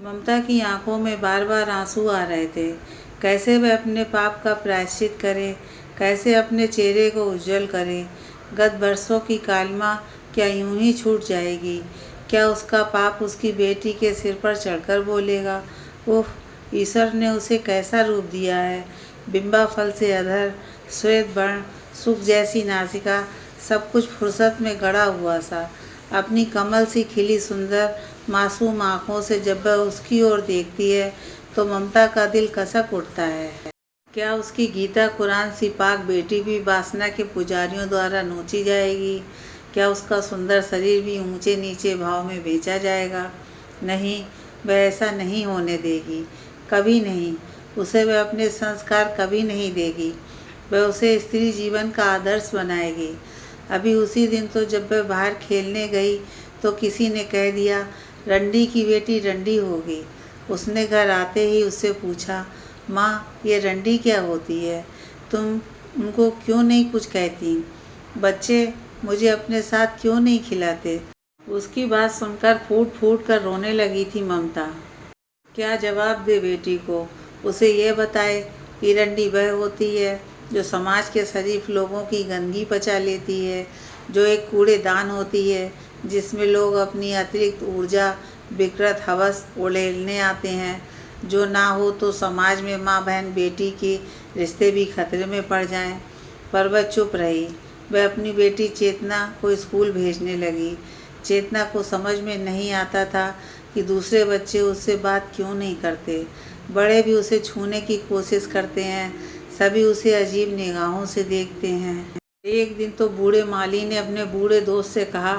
ममता की आंखों में बार बार आंसू आ रहे थे। कैसे वह अपने पाप का प्रायश्चित करे, कैसे अपने चेहरे को उज्जवल करे। गत बरसों की कालिमा क्या यूं ही छूट जाएगी? क्या उसका पाप उसकी बेटी के सिर पर चढ़कर बोलेगा? उफ, ईश्वर ने उसे कैसा रूप दिया है। बिंबा फल से अधर, श्वेत वर्ण, सुख जैसी नासिका, सब कुछ फुर्सत में गढ़ा हुआ सा। अपनी कमल सी खिली सुंदर मासूम आँखों से जब वह उसकी ओर देखती है तो ममता का दिल कसक उठता है। क्या उसकी गीता कुरान सी पाक बेटी भी वासना के पुजारियों द्वारा नोची जाएगी? क्या उसका सुंदर शरीर भी ऊंचे नीचे भाव में बेचा जाएगा? नहीं, वह ऐसा नहीं होने देगी, कभी नहीं। उसे वह अपने संस्कार कभी नहीं देगी। वह उसे स्त्री जीवन का आदर्श बनाएगी। अभी उसी दिन तो जब वह बाहर खेलने गई तो किसी ने कह दिया, रंडी की बेटी रंडी होगी। उसने घर आते ही उससे पूछा, माँ, ये रंडी क्या होती है? तुम उनको क्यों नहीं कुछ कहती? बच्चे मुझे अपने साथ क्यों नहीं खिलाते? उसकी बात सुनकर फूट फूट कर रोने लगी थी ममता। क्या जवाब दे बेटी को? उसे ये बताए कि रंडी वह होती है जो समाज के शरीफ लोगों की गंदगी पचा लेती है, जो एक कूड़ेदान होती है जिसमें लोग अपनी अतिरिक्त ऊर्जा, विकृत हवस उड़ेलने आते हैं। जो ना हो तो समाज में माँ बहन बेटी के रिश्ते भी खतरे में पड़ जाएं। पर वह चुप रही। वह अपनी बेटी चेतना को स्कूल भेजने लगी। चेतना को समझ में नहीं आता था कि दूसरे बच्चे उससे बात क्यों नहीं करते। बड़े भी उसे छूने की कोशिश करते हैं, सभी उसे अजीब निगाहों से देखते हैं। एक दिन तो बूढ़े माली ने अपने बूढ़े दोस्त से कहा,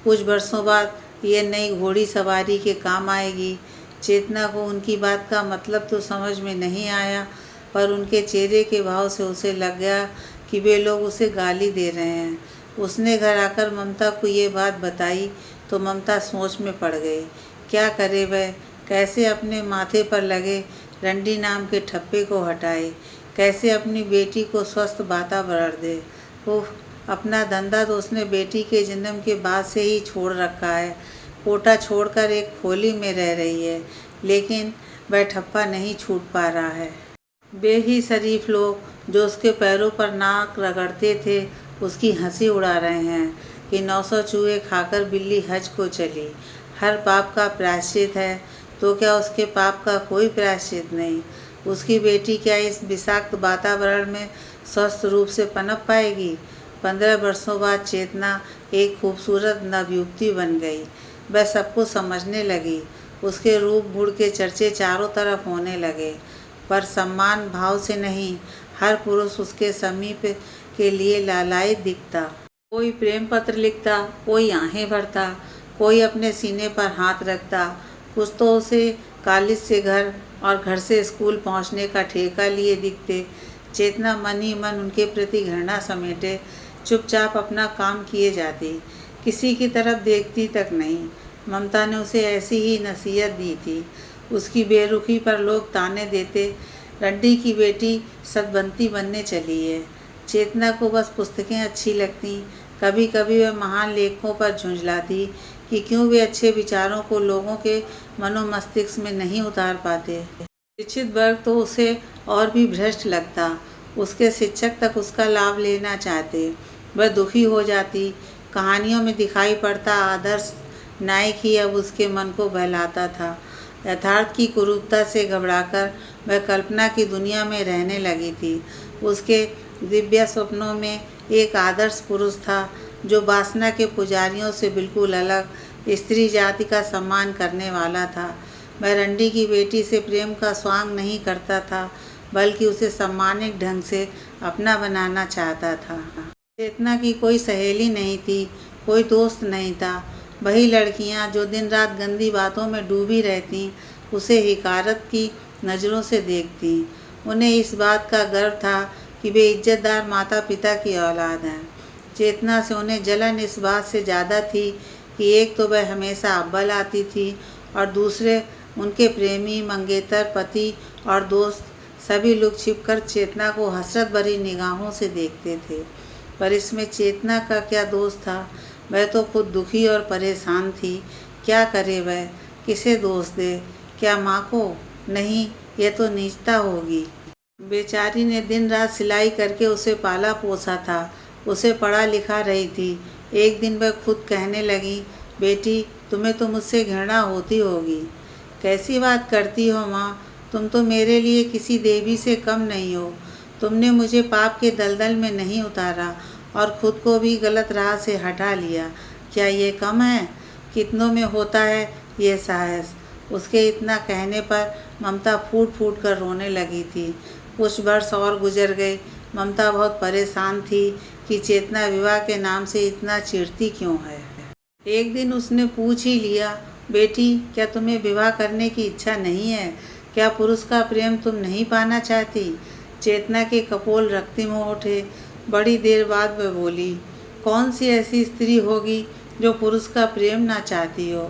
कुछ बरसों बाद ये नई घोड़ी सवारी के काम आएगी। चेतना को उनकी बात का मतलब तो समझ में नहीं आया, पर उनके चेहरे के भाव से उसे लग गया कि वे लोग उसे गाली दे रहे हैं। उसने घर आकर ममता को ये बात बताई तो ममता सोच में पड़ गई। क्या करे वह? कैसे अपने माथे पर लगे रंडी नाम के ठप्पे को हटाए? कैसे अपनी बेटी को स्वस्थ वातावरण दे? उफ, अपना धंधा तो उसने बेटी के जन्म के बाद से ही छोड़ रखा है। कोटा छोड़कर एक खोली में रह रही है, लेकिन वह ठप्पा नहीं छूट पा रहा है। वे ही शरीफ लोग जो उसके पैरों पर नाक रगड़ते थे उसकी हंसी उड़ा रहे हैं कि 900 चूहे खाकर बिल्ली हज को चली। हर पाप का प्रायश्चित है, तो क्या उसके पाप का कोई प्रायश्चित नहीं? उसकी बेटी क्या इस विषाक्त वातावरण में स्वस्थ रूप से पनप पाएगी? 15 वर्षों बाद चेतना एक खूबसूरत नवयुवती बन गई। वह सबको समझने लगी। उसके रूप गुण के चर्चे चारों तरफ होने लगे, पर सम्मान भाव से नहीं। हर पुरुष उसके समीप के लिए लालायित दिखता। कोई प्रेम पत्र लिखता, कोई आहें भरता, कोई अपने सीने पर हाथ रखता। कुछ तो उसे कॉलेज से घर और घर से स्कूल पहुंचने का ठेका लिए दिखते। चेतना मन ही मन उनके प्रति घृणा समेटे चुपचाप अपना काम किए जाती, किसी की तरफ देखती तक नहीं। ममता ने उसे ऐसी ही नसीहत दी थी। उसकी बेरुखी पर लोग ताने देते, रंडी की बेटी सद्बंती बनने चली है। चेतना को बस पुस्तकें अच्छी लगती। कभी कभी वह महान लेखकों पर झुंझलाती कि क्यों वे अच्छे विचारों को लोगों के मनोमस्तिष्क में नहीं उतार पाते। शिक्षित वर्ग तो उसे और भी भ्रष्ट लगता। उसके शिक्षक तक उसका लाभ लेना चाहते। वह दुखी हो जाती। कहानियों में दिखाई पड़ता आदर्श नायक ही अब उसके मन को बहलाता था। यथार्थ की कुरूपता से घबराकर वह कल्पना की दुनिया में रहने लगी थी। उसके दिव्य स्वप्नों में एक आदर्श पुरुष था जो वासना के पुजारियों से बिल्कुल अलग, स्त्री जाति का सम्मान करने वाला था। वह रंडी की बेटी से प्रेम का स्वांग नहीं करता था, बल्कि उसे सम्मानित ढंग से अपना बनाना चाहता था। चेतना की कोई सहेली नहीं थी, कोई दोस्त नहीं था। वही लड़कियां जो दिन रात गंदी बातों में डूबी रहती उसे हिकारत की नज़रों से देखती। उन्हें इस बात का गर्व था कि वे इज्जतदार माता पिता की औलाद हैं। चेतना से उन्हें जलन इस बात से ज़्यादा थी कि एक तो वह हमेशा अव्वल आती थी और दूसरे उनके प्रेमी, मंगेतर, पति और दोस्त सभी लोग छिपकर चेतना को हसरत भरी निगाहों से देखते थे। पर इसमें चेतना का क्या दोष था? वह तो खुद दुखी और परेशान थी। क्या करे वह? किसे दोष दे? क्या माँ को? नहीं, यह तो नीचता होगी। बेचारी ने दिन रात सिलाई करके उसे पाला पोसा था, उसे पढ़ा लिखा रही थी। एक दिन वह खुद कहने लगी, बेटी तुम्हें तो मुझसे घृणा होती होगी। कैसी बात करती हो माँ, तुम तो मेरे लिए किसी देवी से कम नहीं हो। तुमने मुझे पाप के दलदल में नहीं उतारा और खुद को भी गलत राह से हटा लिया। क्या ये कम है? कितनों में होता है ये साहस। उसके इतना कहने पर ममता फूट फूट कर रोने लगी थी। कुछ वर्ष और गुजर गए। ममता बहुत परेशान थी कि चेतना विवाह के नाम से इतना चिढ़ती क्यों है। एक दिन उसने पूछ ही लिया, बेटी क्या तुम्हें विवाह करने की इच्छा नहीं है? क्या पुरुष का प्रेम तुम नहीं पाना चाहती? चेतना के कपोल रक्तिम हो उठे। बड़ी देर बाद वह बोली, कौन सी ऐसी स्त्री होगी जो पुरुष का प्रेम ना चाहती हो?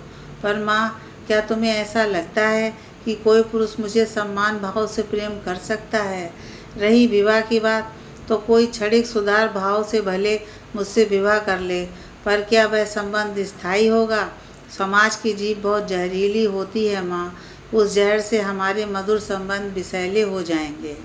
पर माँ, क्या तुम्हें ऐसा लगता है कि कोई पुरुष मुझे सम्मान भाव से प्रेम कर सकता है? रही विवाह की बात, तो कोई क्षणिक सुधार भाव से भले मुझसे विवाह कर ले, पर क्या वह संबंध स्थायी होगा? समाज की जीभ बहुत जहरीली होती है माँ, उस जहर से हमारे मधुर संबंध विषैले हो जाएंगे।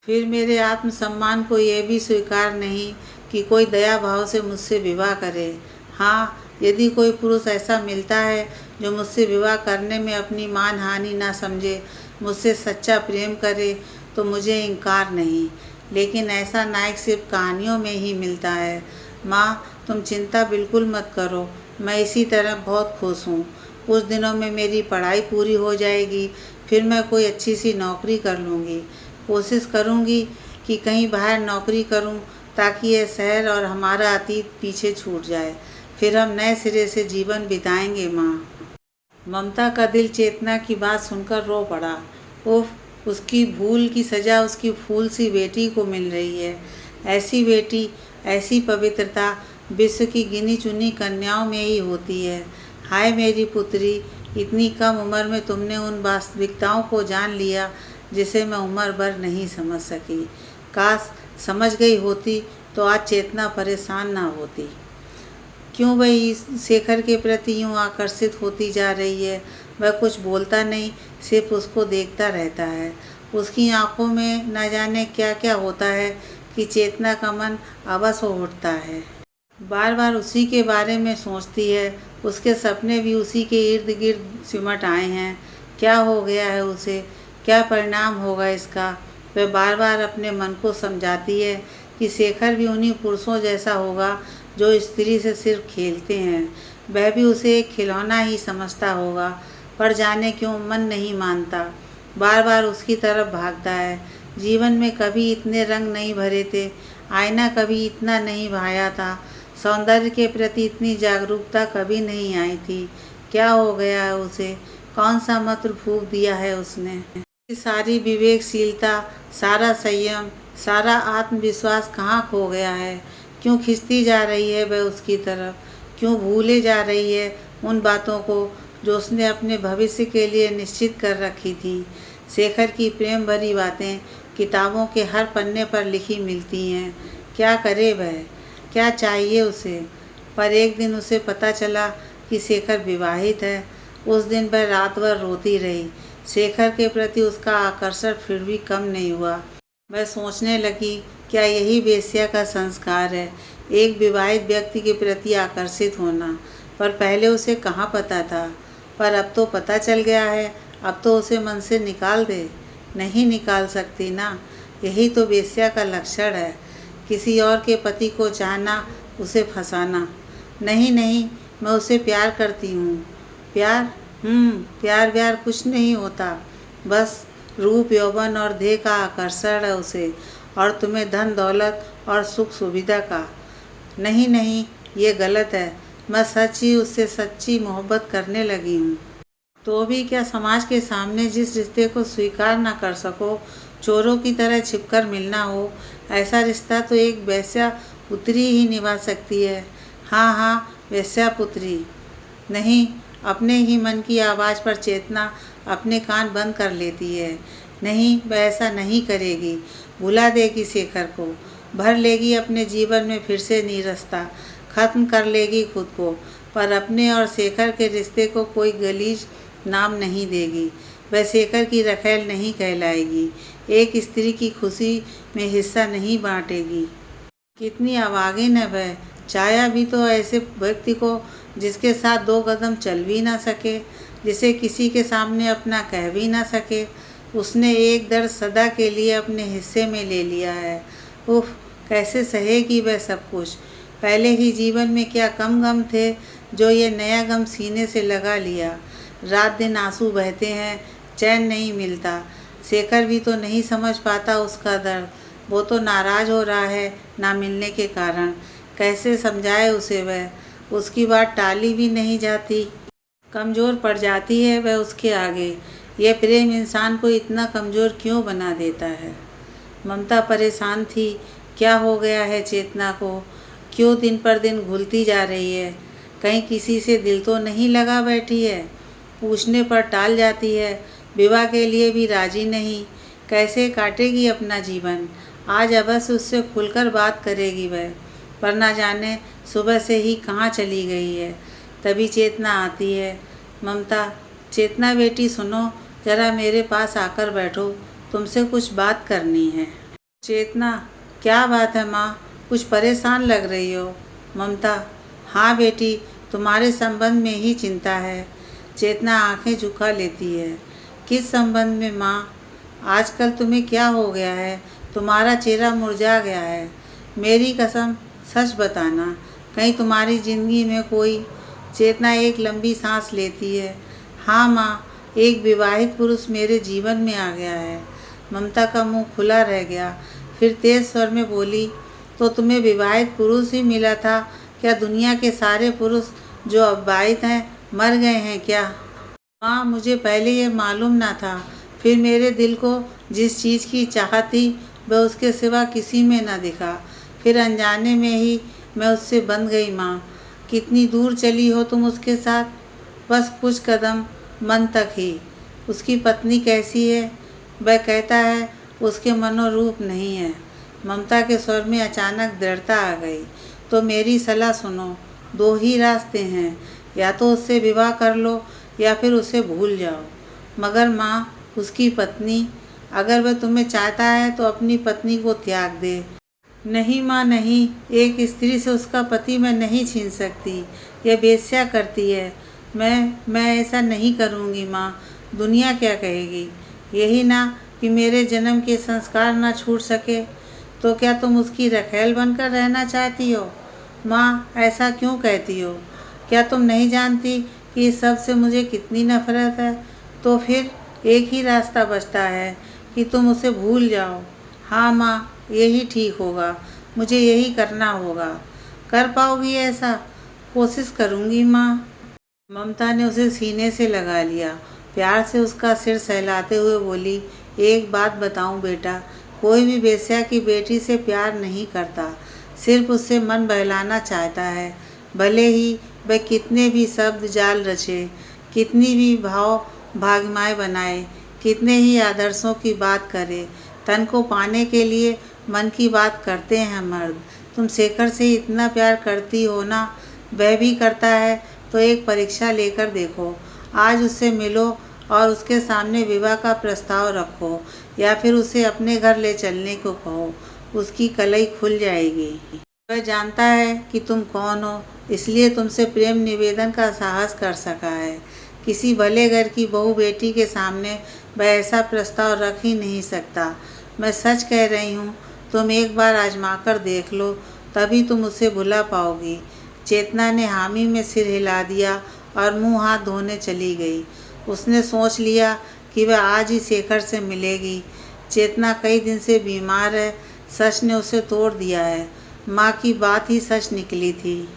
फिर मेरे आत्मसम्मान को यह भी स्वीकार नहीं कि कोई दया भाव से मुझसे विवाह करे। हाँ, यदि कोई पुरुष ऐसा मिलता है जो मुझसे विवाह करने में अपनी मान हानि ना समझे, मुझसे सच्चा प्रेम करे, तो मुझे इनकार नहीं। लेकिन ऐसा नायक सिर्फ कहानियों में ही मिलता है। माँ, तुम चिंता बिल्कुल मत करो, मैं इसी तरह बहुत खुश हूँ। कुछ दिनों में मेरी पढ़ाई पूरी हो जाएगी, फिर मैं कोई अच्छी सी नौकरी कर लूँगी। कोशिश करूँगी कि कहीं बाहर नौकरी करूँ, ताकि यह शहर और हमारा अतीत पीछे छूट जाए। फिर हम नए सिरे से जीवन बिताएंगे माँ। ममता का दिल चेतना की बात सुनकर रो पड़ा। उफ, उसकी भूल की सज़ा उसकी फूल सी बेटी को मिल रही है। ऐसी बेटी, ऐसी पवित्रता विश्व की गिनी चुनी कन्याओं में ही होती है। हाय मेरी पुत्री, इतनी कम उम्र में तुमने उन वास्तविकताओं को जान लिया जिसे मैं उम्र भर नहीं समझ सकी। काश समझ गई होती तो आज चेतना परेशान ना होती। क्यों वह शेखर के प्रति यूँ आकर्षित होती जा रही है? वह कुछ बोलता नहीं, सिर्फ उसको देखता रहता है। उसकी आंखों में न जाने क्या क्या होता है कि चेतना का मन अवश हो उठता है। बार बार उसी के बारे में सोचती है। उसके सपने भी उसी के इर्द गिर्द सिमट आए हैं। क्या हो गया है उसे? क्या परिणाम होगा इसका? वह बार बार अपने मन को समझाती है कि शेखर भी उन्हीं पुरुषों जैसा होगा जो स्त्री से सिर्फ खेलते हैं। वह भी उसे एक खिलौना ही समझता होगा, पर जाने क्यों मन नहीं मानता। बार बार उसकी तरफ भागता है। जीवन में कभी इतने रंग नहीं भरे थे, आईना कभी इतना नहीं भाया था, सौंदर्य के प्रति इतनी जागरूकता कभी नहीं आई थी। क्या हो गया है उसे? कौन सा मंत्र फूंक दिया है उसने? सारी विवेकशीलता, सारा संयम, सारा आत्मविश्वास कहाँ खो गया है? क्यों खिंचती जा रही है वह उसकी तरफ? क्यों भूले जा रही है उन बातों को जो उसने अपने भविष्य के लिए निश्चित कर रखी थी? शेखर की प्रेम भरी बातें किताबों के हर पन्ने पर लिखी मिलती हैं। क्या करे वह? क्या चाहिए उसे? पर एक दिन उसे पता चला कि शेखर विवाहित है। उस दिन वह रात भर रोती रही। शेखर के प्रति उसका आकर्षण फिर भी कम नहीं हुआ। वह सोचने लगी, क्या यही वेश्या का संस्कार है, एक विवाहित व्यक्ति के प्रति आकर्षित होना? पर पहले उसे कहाँ पता था। पर अब तो पता चल गया है। अब तो उसे मन से निकाल दे। नहीं निकाल सकती ना। यही तो वेश्या का लक्षण है, किसी और के पति को चाहना, उसे फंसाना। नहीं नहीं, मैं उसे प्यार करती हूँ। प्यार? प्यार व्यार कुछ नहीं होता। बस रूप, यौवन और देह का आकर्षण है उसे, और तुम्हें धन दौलत और सुख सुविधा का। नहीं नहीं, ये गलत है। मैं सच ही उससे सच्ची मोहब्बत करने लगी हूँ। तो भी क्या समाज के सामने जिस रिश्ते को स्वीकार ना कर सको, चोरों की तरह छिपकर मिलना हो, ऐसा रिश्ता तो एक वेश्या पुत्री ही निभा सकती है। हाँ, वेश्या पुत्री। नहीं, अपने ही मन की आवाज़ पर चेतना अपने कान बंद कर लेती है। नहीं, वह ऐसा नहीं करेगी। भुला देगी शेखर को, भर लेगी अपने जीवन में फिर से नीरसता, खत्म कर लेगी खुद को, पर अपने और शेखर के रिश्ते को कोई गलीज नाम नहीं देगी। वह शेखर की रखैल नहीं कहलाएगी। एक स्त्री की खुशी में हिस्सा नहीं बांटेगी। कितनी अभागिन है वह। चाया भी तो ऐसे व्यक्ति को जिसके साथ 2 कदम चल भी ना सके, जिसे किसी के सामने अपना कह भी ना सके। उसने एक दर्द सदा के लिए अपने हिस्से में ले लिया है। उफ, कैसे सहेगी वह सब कुछ। पहले ही जीवन में क्या कम गम थे जो ये नया गम सीने से लगा लिया। रात दिन आंसू बहते हैं, चैन नहीं मिलता। शेखर भी तो नहीं समझ पाता उसका दर्द। वो तो नाराज़ हो रहा है ना मिलने के कारण। कैसे समझाए उसे वह। उसकी बात टाली भी नहीं जाती। कमज़ोर पड़ जाती है वह उसके आगे। यह प्रेम इंसान को इतना कमज़ोर क्यों बना देता है। ममता परेशान थी। क्या हो गया है चेतना को, क्यों दिन पर दिन घुलती जा रही है। कहीं किसी से दिल तो नहीं लगा बैठी है। पूछने पर टाल जाती है। विवाह के लिए भी राजी नहीं। कैसे काटेगी अपना जीवन। आज अवश्य उससे खुलकर बात करेगी वह, पर ना जाने सुबह से ही कहाँ चली गई है। तभी चेतना आती है। ममता, चेतना बेटी सुनो, ज़रा मेरे पास आकर बैठो, तुमसे कुछ बात करनी है। चेतना, क्या बात है माँ, कुछ परेशान लग रही हो। ममता, हाँ बेटी, तुम्हारे संबंध में ही चिंता है। चेतना आंखें झुका लेती है। किस संबंध में माँ। आजकल तुम्हें क्या हो गया है, तुम्हारा चेहरा मुरझा गया है। मेरी कसम, सच बताना, कहीं तुम्हारी ज़िंदगी में कोई। चेतना एक लंबी सांस लेती है। हाँ माँ, एक विवाहित पुरुष मेरे जीवन में आ गया है। ममता का मुंह खुला रह गया। फिर तेज स्वर में बोली, तो तुम्हें विवाहित पुरुष ही मिला था क्या। दुनिया के सारे पुरुष जो अविवाहित हैं मर गए हैं क्या। माँ, मुझे पहले ये मालूम ना था। फिर मेरे दिल को जिस चीज़ की चाहत थी वह उसके सिवा किसी में न दिखा। फिर अनजाने में ही मैं उससे बंध गई। माँ, कितनी दूर चली हो तुम उसके साथ। बस कुछ कदम, मन तक ही। उसकी पत्नी कैसी है। वह कहता है उसके मनोरूप नहीं है। ममता के स्वर में अचानक दृढ़ता आ गई। तो मेरी सलाह सुनो, 2 ही रास्ते हैं, या तो उससे विवाह कर लो या फिर उसे भूल जाओ। मगर माँ, उसकी पत्नी, अगर वह तुम्हें चाहता है तो अपनी पत्नी को त्याग दे। नहीं माँ नहीं, एक स्त्री से उसका पति मैं नहीं छीन सकती। यह वेश्या करती है। मैं ऐसा नहीं करूँगी माँ। दुनिया क्या कहेगी। यही ना कि मेरे जन्म के संस्कार ना छूट सके। तो क्या तुम उसकी रखैल बनकर रहना चाहती हो। माँ, ऐसा क्यों कहती हो। क्या तुम नहीं जानती कि इस सब से मुझे कितनी नफरत है। तो फिर एक ही रास्ता बचता है कि तुम उसे भूल जाओ। हाँ माँ, यही ठीक होगा। मुझे यही करना होगा। कर पाओगी ऐसा। कोशिश करूँगी माँ। ममता ने उसे सीने से लगा लिया। प्यार से उसका सिर सहलाते हुए बोली, एक बात बताऊँ बेटा, कोई भी वेश्या की बेटी से प्यार नहीं करता, सिर्फ उससे मन बहलाना चाहता है। भले ही वह कितने भी शब्द जाल रचे, कितनी भी भाव भागमाएँ बनाए, कितने ही आदर्शों की बात करे, तन को पाने के लिए मन की बात करते हैं मर्द। तुम शेखर से इतना प्यार करती हो ना, वह भी करता है, तो एक परीक्षा लेकर देखो। आज उससे मिलो और उसके सामने विवाह का प्रस्ताव रखो, या फिर उसे अपने घर ले चलने को कहो। उसकी कलई खुल जाएगी। वह जानता है कि तुम कौन हो, इसलिए तुमसे प्रेम निवेदन का साहस कर सका है। किसी भले घर की बहू बेटी के सामने वह ऐसा प्रस्ताव रख ही नहीं सकता। मैं सच कह रही हूँ, तुम एक बार आजमा कर देख लो, तभी तुम उसे भुला पाओगी। चेतना ने हामी में सिर हिला दिया और मुंह हाथ धोने चली गई। उसने सोच लिया कि वह आज ही शेखर से मिलेगी। चेतना कई दिन से बीमार है। सच ने उसे तोड़ दिया है। माँ की बात ही सच निकली थी।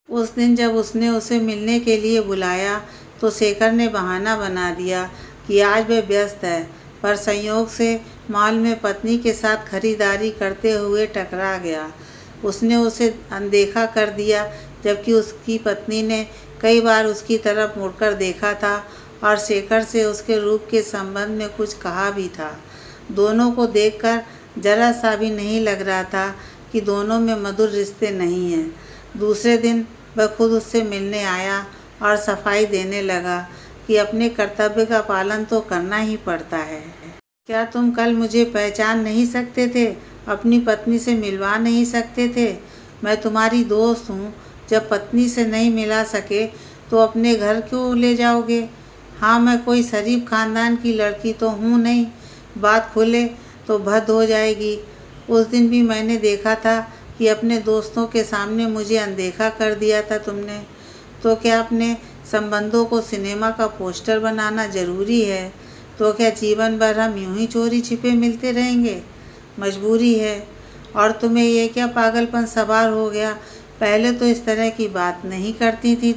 उस दिन जब उसने उसे मिलने के लिए बुलाया तो शेखर ने बहाना बना दिया कि आज वह व्यस्त है, पर संयोग से मॉल में पत्नी के साथ खरीदारी करते हुए टकरा गया। उसने उसे अनदेखा कर दिया, जबकि उसकी पत्नी ने कई बार उसकी तरफ मुड़कर देखा था और शेखर से उसके रूप के संबंध में कुछ कहा भी था। दोनों को देखकर जरा सा भी नहीं लग रहा था कि दोनों में मधुर रिश्ते नहीं हैं। दूसरे दिन वह खुद उससे मिलने आया और सफाई देने लगा कि अपने कर्तव्य का पालन तो करना ही पड़ता है। क्या तुम कल मुझे पहचान नहीं सकते थे? अपनी पत्नी से मिलवा नहीं सकते थे? मैं तुम्हारी दोस्त हूँ। जब पत्नी से नहीं मिला सके तो अपने घर क्यों ले जाओगे? हाँ, मैं कोई शरीफ खानदान की लड़की तो हूँ नहीं। बात खुले तो भद्द हो जाएगी। उस दिन भी मैंने देखा था कि अपने दोस्तों के सामने मुझे अनदेखा कर दिया था तुमने। तो क्या अपने संबंधों को सिनेमा का पोस्टर बनाना ज़रूरी है? तो क्या जीवन भर हम यूं ही चोरी छिपे मिलते रहेंगे? मजबूरी है। और तुम्हें ये क्या पागलपन सवार हो गया? पहले तो इस तरह की बात नहीं करती थी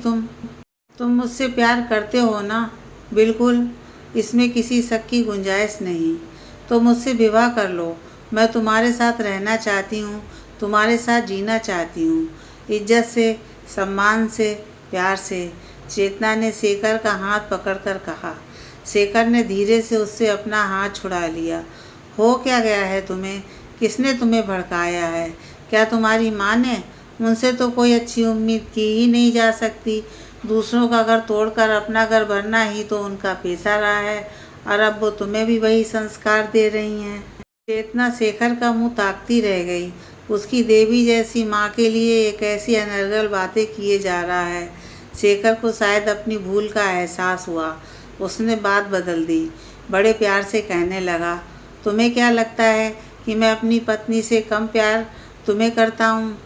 तुम मुझसे प्यार करते हो ना? बिल्कुल, इसमें किसी शक की गुंजाइश नहीं। तो मुझसे विवाह कर लो। मैं तुम्हारे साथ रहना चाहती हूँ, तुम्हारे साथ जीना चाहती हूँ, इज्जत से, सम्मान से, प्यार से। चेतना ने शेखर का हाथ पकड़कर कहा। शेखर ने धीरे से उससे अपना हाथ छुड़ा लिया। हो क्या गया है तुम्हें? किसने तुम्हें भड़काया है? क्या तुम्हारी माँ ने? उनसे तो कोई अच्छी उम्मीद की ही नहीं जा सकती। दूसरों का घर तोड़कर अपना घर भरना ही तो उनका पेशा रहा है, और अब वो तुम्हें भी वही संस्कार दे रही हैं। चेतना शेखर का मुंह ताकती रह गई। उसकी देवी जैसी माँ के लिए एक ऐसी अनर्गल बातें किए जा रहा है। शेखर को शायद अपनी भूल का एहसास हुआ। उसने बात बदल दी। बड़े प्यार से कहने लगा, तुम्हें क्या लगता है कि मैं अपनी पत्नी से कम प्यार तुम्हें करता हूँ?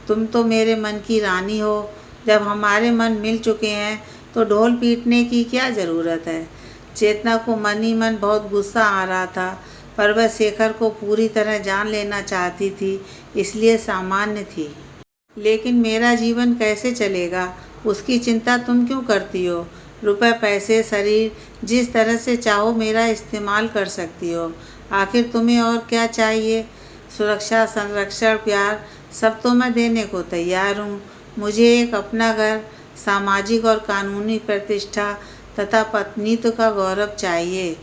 तुम तो मेरे मन की रानी हो। जब हमारे मन मिल चुके हैं तो ढोल पीटने की क्या ज़रूरत है? चेतना को मन ही मन बहुत गुस्सा आ रहा था, पर वह शेखर को पूरी तरह जान लेना चाहती थी, इसलिए सामान्य थी। लेकिन मेरा जीवन कैसे चलेगा, उसकी चिंता तुम क्यों करती हो? रुपए, पैसे, शरीर, जिस तरह से चाहो मेरा इस्तेमाल कर सकती हो। आखिर तुम्हें और क्या चाहिए? सुरक्षा, संरक्षण, प्यार, सब तो मैं देने को तैयार हूँ। मुझे एक अपना घर, सामाजिक और कानूनी प्रतिष्ठा तथा पत्नीत्व का गौरव चाहिए।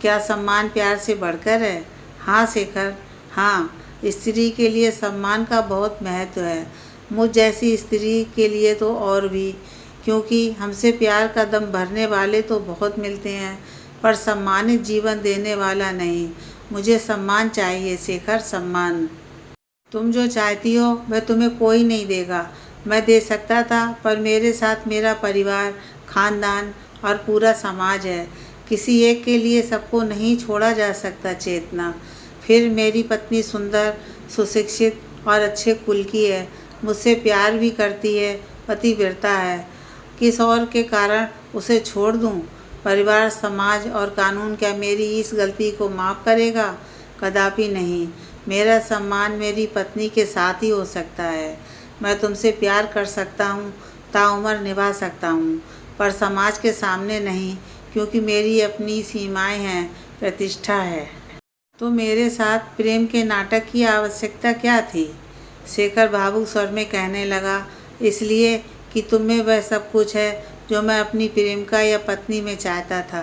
क्या सम्मान प्यार से बढ़कर है? हाँ शेखर, हाँ। स्त्री के लिए सम्मान का बहुत महत्व है। मुझ जैसी स्त्री के लिए तो और भी, क्योंकि हमसे प्यार का दम भरने वाले तो बहुत मिलते हैं, पर सम्मानित जीवन देने वाला नहीं। मुझे सम्मान चाहिए शेखर, सम्मान। तुम जो चाहती हो वह तुम्हें कोई नहीं देगा। मैं दे सकता था, पर मेरे साथ मेरा परिवार, खानदान और पूरा समाज है। किसी एक के लिए सबको नहीं छोड़ा जा सकता चेतना। फिर मेरी पत्नी सुंदर, सुशिक्षित और अच्छे कुल की है, मुझसे प्यार भी करती है, पतिव्रता है। किस और के कारण उसे छोड़ दूं? परिवार, समाज और कानून क्या मेरी इस गलती को माफ़ करेगा? कदापि नहीं। मेरा सम्मान मेरी पत्नी के साथ ही हो सकता है। मैं तुमसे प्यार कर सकता हूँ, ताउम्र निभा सकता हूँ, पर समाज के सामने नहीं, क्योंकि मेरी अपनी सीमाएं हैं, प्रतिष्ठा है। तो मेरे साथ प्रेम के नाटक की आवश्यकता क्या थी? शेखर भावुक स्वर में कहने लगा, इसलिए कि तुम में वह सब कुछ है जो मैं अपनी प्रेमिका या पत्नी में चाहता था।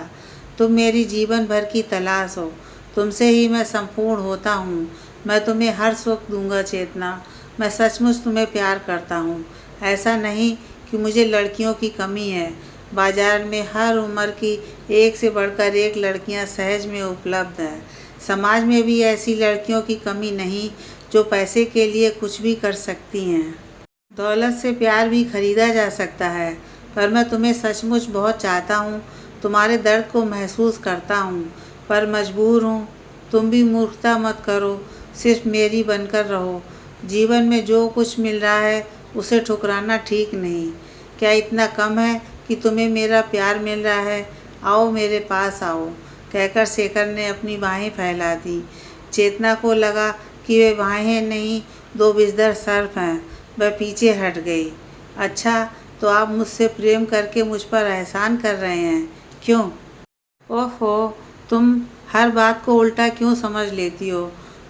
तुम मेरी जीवन भर की तलाश हो। तुमसे ही मैं संपूर्ण होता हूँ। मैं तुम्हें हर सुख दूंगा चेतना। मैं सचमुच तुम्हें प्यार करता हूँ। ऐसा नहीं कि मुझे लड़कियों की कमी है। बाजार में हर उम्र की एक से बढ़कर एक लड़कियाँ सहज में उपलब्ध हैं। समाज में भी ऐसी लड़कियों की कमी नहीं जो पैसे के लिए कुछ भी कर सकती हैं। दौलत से प्यार भी खरीदा जा सकता है, पर मैं तुम्हें सचमुच बहुत चाहता हूँ। तुम्हारे दर्द को महसूस करता हूँ, पर मजबूर हूँ। तुम भी मूर्खता मत करो, सिर्फ मेरी बनकर रहो। जीवन में जो कुछ मिल रहा है उसे ठुकराना ठीक नहीं। क्या इतना कम है कि तुम्हें मेरा प्यार मिल रहा है? आओ मेरे पास आओ, कहकर शेखर ने अपनी बाहें फैला दी। चेतना को लगा कि वे बाहें नहीं, दो विषधर सर्प हैं। वह पीछे हट गई। अच्छा, तो आप मुझसे प्रेम करके मुझ पर एहसान कर रहे हैं, क्यों? ओहो, तुम हर बात को उल्टा क्यों समझ लेती हो?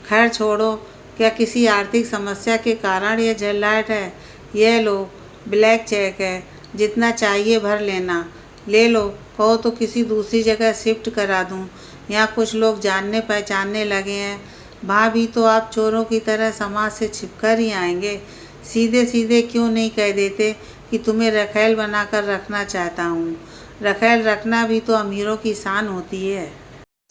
खैर छोड़ो, क्या किसी आर्थिक समस्या के कारण ये झल्लाहट है? यह लो, ब्लैक चेक है, जितना चाहिए भर लेना। ले लो, कहो तो किसी दूसरी जगह शिफ्ट करा दूं। यहाँ कुछ लोग जानने पहचानने लगे हैं। वहाँ भी तो आप चोरों की तरह समाज से छिपकर ही आएंगे। सीधे सीधे क्यों नहीं कह देते कि तुम्हें रखैल बनाकर रखना चाहता हूँ? रखेल रखना भी तो अमीरों की शान होती है।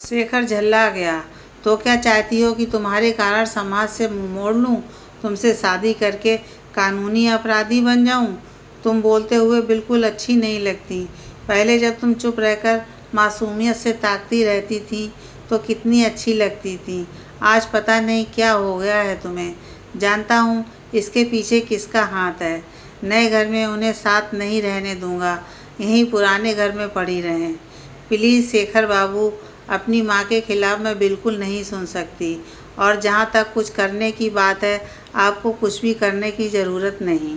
शेखर झल्ला गया। तो क्या चाहती हो कि तुम्हारे कारण समाज से मुंह मोड़ लूं, तुमसे शादी करके कानूनी अपराधी बन जाऊं? तुम बोलते हुए बिल्कुल अच्छी नहीं लगती। पहले जब तुम चुप रहकर मासूमियत से ताकती रहती थी तो कितनी अच्छी लगती थी। आज पता नहीं क्या हो गया है तुम्हें। जानता हूँ इसके पीछे किसका हाथ है। नए घर में उन्हें साथ नहीं रहने दूंगा, यहीं पुराने घर में पड़ी रहें। प्लीज़ शेखर बाबू, अपनी माँ के खिलाफ मैं बिल्कुल नहीं सुन सकती, और जहाँ तक कुछ करने की बात है, आपको कुछ भी करने की ज़रूरत नहीं।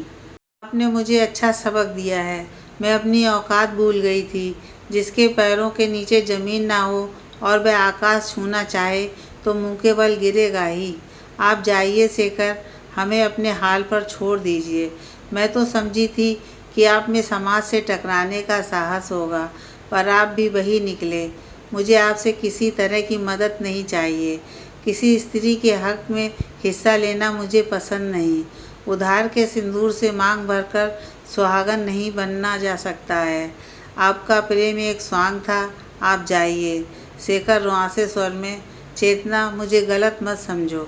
आपने मुझे अच्छा सबक दिया है। मैं अपनी औकात भूल गई थी। जिसके पैरों के नीचे ज़मीन ना हो और वह आकाश छूना चाहे तो मुंह के बल गिरेगा ही। आप जाइए शेखर, हमें अपने हाल पर छोड़ दीजिए। मैं तो समझी थी कि आप में समाज से टकराने का साहस होगा, पर आप भी वही निकले। मुझे आपसे किसी तरह की मदद नहीं चाहिए। किसी स्त्री के हक में हिस्सा लेना मुझे पसंद नहीं। उधार के सिंदूर से मांग भरकर सुहागन नहीं बनना जा सकता है। आपका प्रेम एक स्वांग था, आप जाइए। शेखर रुआंसे स्वर में, चेतना, मुझे गलत मत समझो।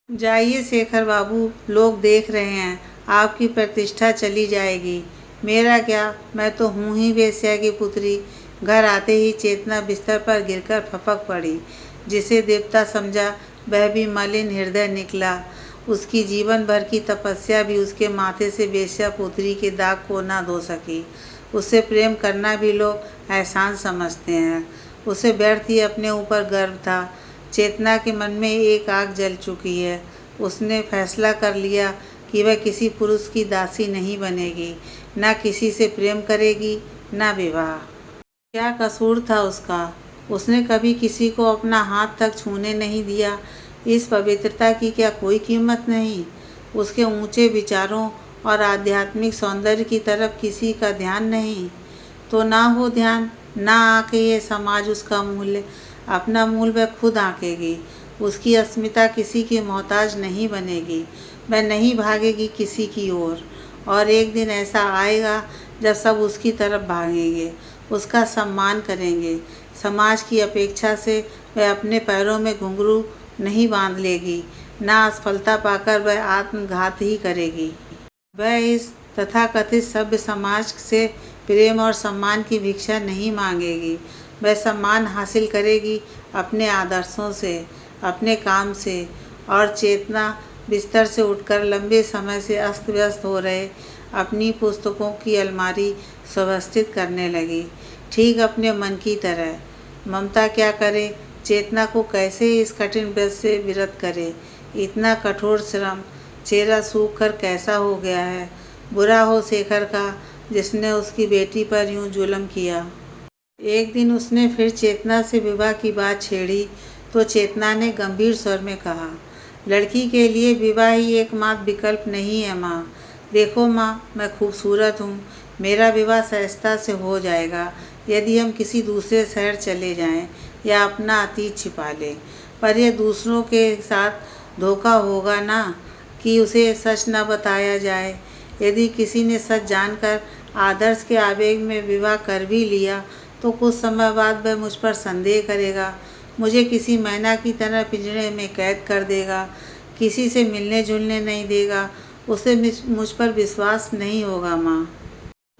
जाइए शेखर बाबू, लोग देख रहे हैं, आपकी प्रतिष्ठा चली जाएगी। मेरा क्या, मैं तो हूँ ही वेश्या की पुत्री। घर आते ही चेतना बिस्तर पर गिरकर फपक पड़ी। जिसे देवता समझा वह भी मलिन हृदय निकला। उसकी जीवन भर की तपस्या भी उसके माथे से वेश्या पुत्री के दाग को ना धो सकी। उससे प्रेम करना भी लोग एहसान समझते हैं। उसे व्यर्थ ही अपने ऊपर गर्व था। चेतना के मन में एक आग जल चुकी है। उसने फैसला कर लिया कि वह किसी पुरुष की दासी नहीं बनेगी, ना किसी से प्रेम करेगी, ना विवाह। क्या कसूर था उसका? उसने कभी किसी को अपना हाथ तक छूने नहीं दिया। इस पवित्रता की क्या कोई कीमत नहीं? उसके ऊंचे विचारों और आध्यात्मिक सौंदर्य की तरफ किसी का ध्यान नहीं? तो ना हो ध्यान, ना आके ये समाज उसका मूल्य, अपना मूल वह खुद आंकेगी। उसकी अस्मिता किसी की मोहताज नहीं बनेगी। वह नहीं भागेगी किसी की ओर। और एक दिन ऐसा आएगा जब सब उसकी तरफ भागेंगे, उसका सम्मान करेंगे। समाज की अपेक्षा से वह अपने पैरों में घुंघरू नहीं बांध लेगी, ना असफलता पाकर वह आत्मघात ही करेगी। वह इस तथाकथित सभ्य समाज से प्रेम और सम्मान की भिक्षा नहीं मांगेगी। वह सम्मान हासिल करेगी अपने आदर्शों से, अपने काम से। और चेतना बिस्तर से उठकर लंबे समय से अस्त व्यस्त हो रहे अपनी पुस्तकों की अलमारी सुव्यवस्थित करने लगी, ठीक अपने मन की तरह। ममता क्या करे, चेतना को कैसे इस कठिन व्रत से विरत करे? इतना कठोर श्रम, चेहरा सूख कर कैसा हो गया है। बुरा हो शेखर का, जिसने उसकी बेटी पर यूं जुल्म किया। एक दिन उसने फिर चेतना से विवाह की बात छेड़ी तो चेतना ने गंभीर स्वर में कहा, लड़की के लिए विवाह ही एकमात्र विकल्प नहीं है माँ। देखो माँ, मैं खूबसूरत हूँ। मेरा विवाह सहजता से हो जाएगा यदि हम किसी दूसरे शहर चले जाएं या अपना अतीत छिपा लें। पर यह दूसरों के साथ धोखा होगा ना कि उसे सच न बताया जाए। यदि किसी ने सच जानकर आदर्श के आवेग में विवाह कर भी लिया तो कुछ समय बाद वह मुझ पर संदेह करेगा, मुझे किसी मैना की तरह पिंजरे में कैद कर देगा, किसी से मिलने जुलने नहीं देगा। उसे मुझ पर विश्वास नहीं होगा माँ।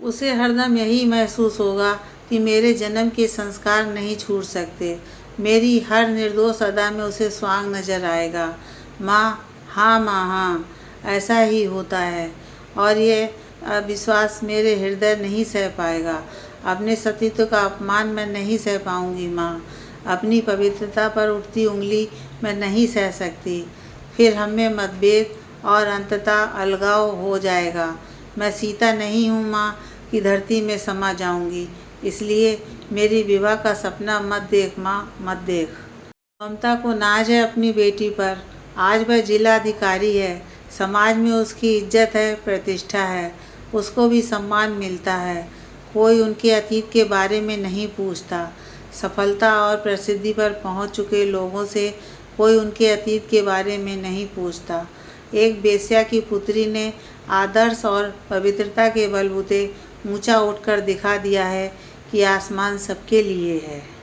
उसे हरदम यही महसूस होगा कि मेरे जन्म के संस्कार नहीं छूट सकते। मेरी हर निर्दोष अदा में उसे स्वांग नजर आएगा। माँ, हाँ माँ, हाँ, ऐसा ही होता है। और ये अविश्वास मेरे हृदय नहीं सह पाएगा। अपने सतीत्व का अपमान मैं नहीं सह पाऊंगी माँ। अपनी पवित्रता पर उठती उंगली मैं नहीं सह सकती। फिर हम में मतभेद और अंततः अलगाव हो जाएगा। मैं सीता नहीं हूँ माँ कि धरती में समा जाऊंगी। इसलिए मेरी विवाह का सपना मत देख माँ, मत देख। ममता को नाज है अपनी बेटी पर। आज वह जिला अधिकारी है। समाज में उसकी इज्जत है, प्रतिष्ठा है। उसको भी सम्मान मिलता है। कोई उनके अतीत के बारे में नहीं पूछता। सफलता और प्रसिद्धि पर पहुंच चुके लोगों से कोई उनके अतीत के बारे में नहीं पूछता। एक वेश्या की पुत्री ने आदर्श और पवित्रता के बलबूते ऊंचा उठकर दिखा दिया है कि आसमान सबके लिए है।